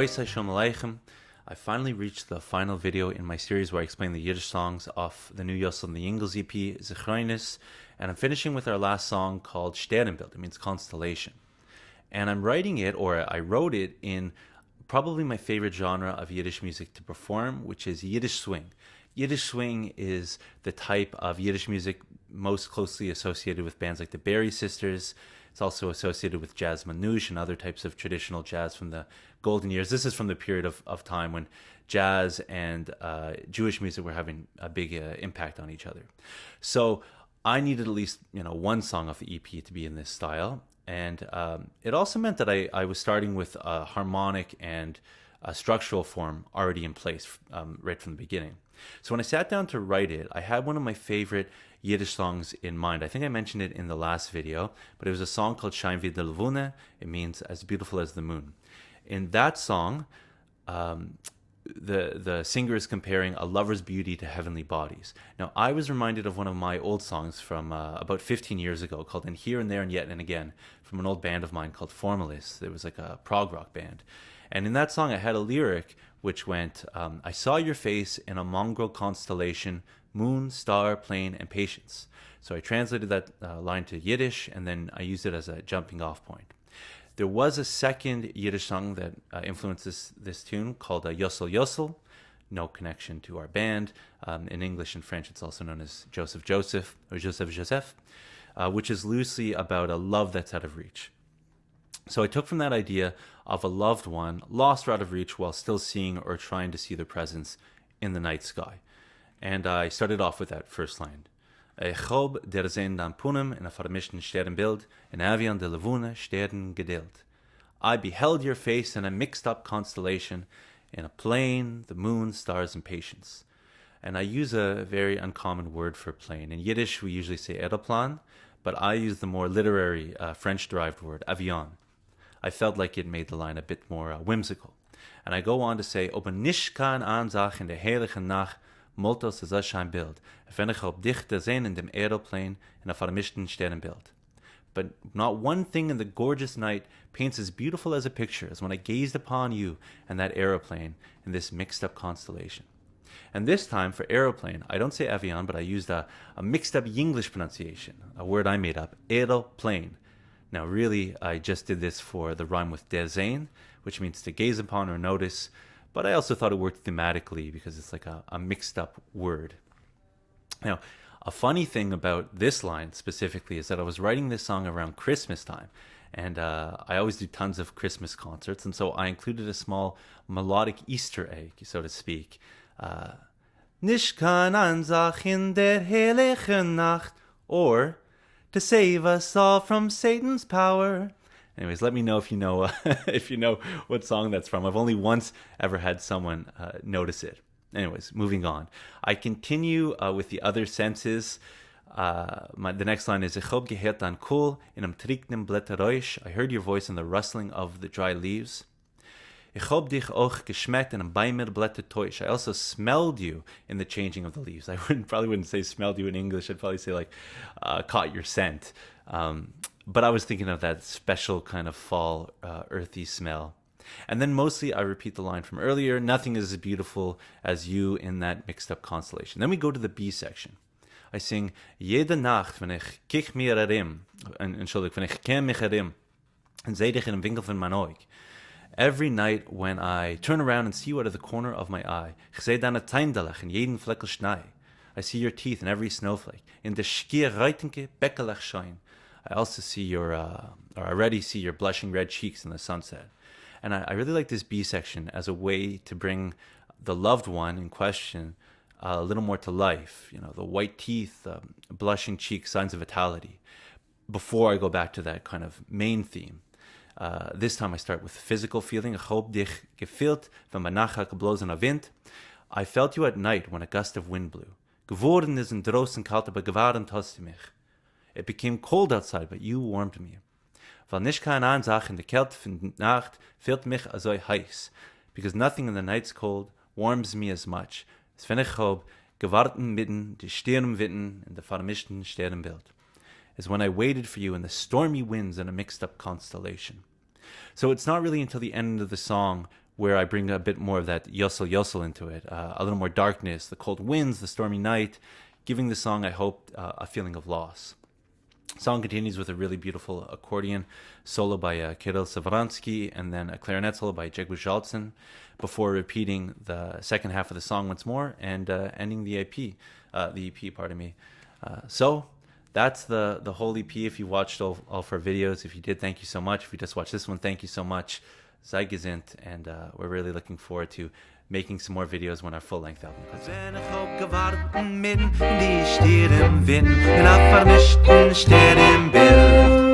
Shalom Aleichem. I finally reached the final video in my series where I explain the Yiddish songs off the new Yosl and the Yingels EP, Zikhroynes, and I'm finishing with our last song called Shternbild. It means constellation. And I'm writing it, or I wrote it, in probably my favorite genre of Yiddish music to perform, which is Yiddish swing. Yiddish swing is the type of Yiddish music most closely associated with bands like the Berry Sisters. It's also associated with jazz manouche and other types of traditional jazz from the golden years. This is from the period of time when jazz and Jewish music were having a big impact on each other. So I needed at least one song off the EP to be in this style. And it also meant that I was starting with a harmonic and a structural form already in place right from the beginning. So when I sat down to write it, I had one of my favorite Yiddish songs in mind. I think I mentioned it in the last video, but it was a song called Shternbild. It means as beautiful as the moon. In that song, the singer is comparing a lover's beauty to heavenly bodies. Now, I was reminded of one of my old songs from about 15 years ago called And Here and There and Yet and Again, from an old band of mine called Formalists. It was like a prog rock band. And in that song, I had a lyric which went, I saw your face in a mongrel constellation, moon, star, plane, and patience. So I translated that line to Yiddish, and then I used it as a jumping off point. There was a second Yiddish song that influenced this tune called Yosl Yosl, no connection to our band. In English and French, it's also known as Joseph Joseph, or Joseph Joseph, which is loosely about a love that's out of reach. So I took from that idea of a loved one lost or out of reach while still seeing or trying to see their presence in the night sky. And I started off with that first line. Chob der Zehn dan Punem in a vermischten Shternbild, in Avian de Levune Sternen gedeelt. I beheld your face in a mixed-up constellation, in a plane, the moon, stars, and patience. And I use a very uncommon word for plane. In Yiddish, we usually say aeroplan, but I use the more literary French-derived word, avion. I felt like it made the line a bit more whimsical. And I go on to say, Open nicht kan aanzag in de heilige Nacht, Multos is a Shternbild, wenn ich op dich te sehen in dem aeroplane in a vermischten Sternenbild. But not one thing in the gorgeous night paints as beautiful as a picture as when I gazed upon you and that aeroplane in this mixed-up constellation. And this time, for aeroplane, I don't say avion, but I used a mixed-up Yingels pronunciation, a word I made up, aeroplane. Now, really, I just did this for the rhyme with der Sehen, which means to gaze upon or notice, but I also thought it worked thematically because it's like a mixed-up word. Now, a funny thing about this line specifically is that I was writing this song around Christmas time, and I always do tons of Christmas concerts, and so I included a small melodic Easter egg, so to speak. Nicht kann Ansach in der heilige Nacht, or to save us all from Satan's power. Anyways, let me know if you know if you know what song that's from. I've only once ever had someone notice it. Anyways, moving on. I continue with the other senses. The next line is Ich hab gehört an Kohl in einem trickenden Blätterräusch. I heard your voice in the rustling of the dry leaves. Ich hab dich auch geschmeckt in einem Beimer Blättertäusch. I also smelled you in the changing of the leaves. I probably wouldn't say smelled you in English. I'd probably say like caught your scent. But I was thinking of that special kind of fall, earthy smell. And then mostly I repeat the line from earlier, nothing is as beautiful as you in that mixed-up constellation. Then we go to the B section. I sing, Jede Nacht, wenn ich kich mir erim, wenn ich ken mich erim, und seh dich in dem Winkel von mein Auge. Every night when I turn around and see you out of the corner of my eye, ich seh deine Teindalach in jeden Fleckel Schnee. I see your teeth in every snowflake, in der Schier reitenke Beckelach shine. I also see your, or I already see your blushing red cheeks in the sunset. And I really like this B section as a way to bring the loved one in question a little more to life. You know, the white teeth, blushing cheeks, signs of vitality. Before I go back to that kind of main theme. This time I start with physical feeling. Ich hab dich gefühlt, wenn bei Nacht geblasener Wind. I felt you at night when a gust of wind blew. Geworden ist in draußen kalt, aber gewarnt hast du mich. It became cold outside, but you warmed me. Weil nicht kein Ansach in der Kälte von Nacht fehlt mich also heiß. Because nothing in the night's cold warms me as much. As wenn ich hab gewarten mitten die Stirnwitten in der vermischten Sternenbild. As when I waited for you in the stormy winds in a mixed-up constellation. So it's not really until the end of the song where I bring a bit more of that Yosl Yosl into it, a little more darkness, the cold winds, the stormy night, giving the song, I hope, a feeling of loss. The song continues with a really beautiful accordion solo by Kirill Savransky, and then a clarinet solo by Jegbu Jaltsin, before repeating the second half of the song once more and ending the EP, pardon me. So that's the whole EP. If you watched all of our videos, if you did, thank you so much. If you just watched this one, thank you so much. Sei gesinnt, and we're really looking forward to making some more videos when our full-length album comes out. Wenn ich hab gewartet bin, die Stier im Wind, in a vermischten Sternbild.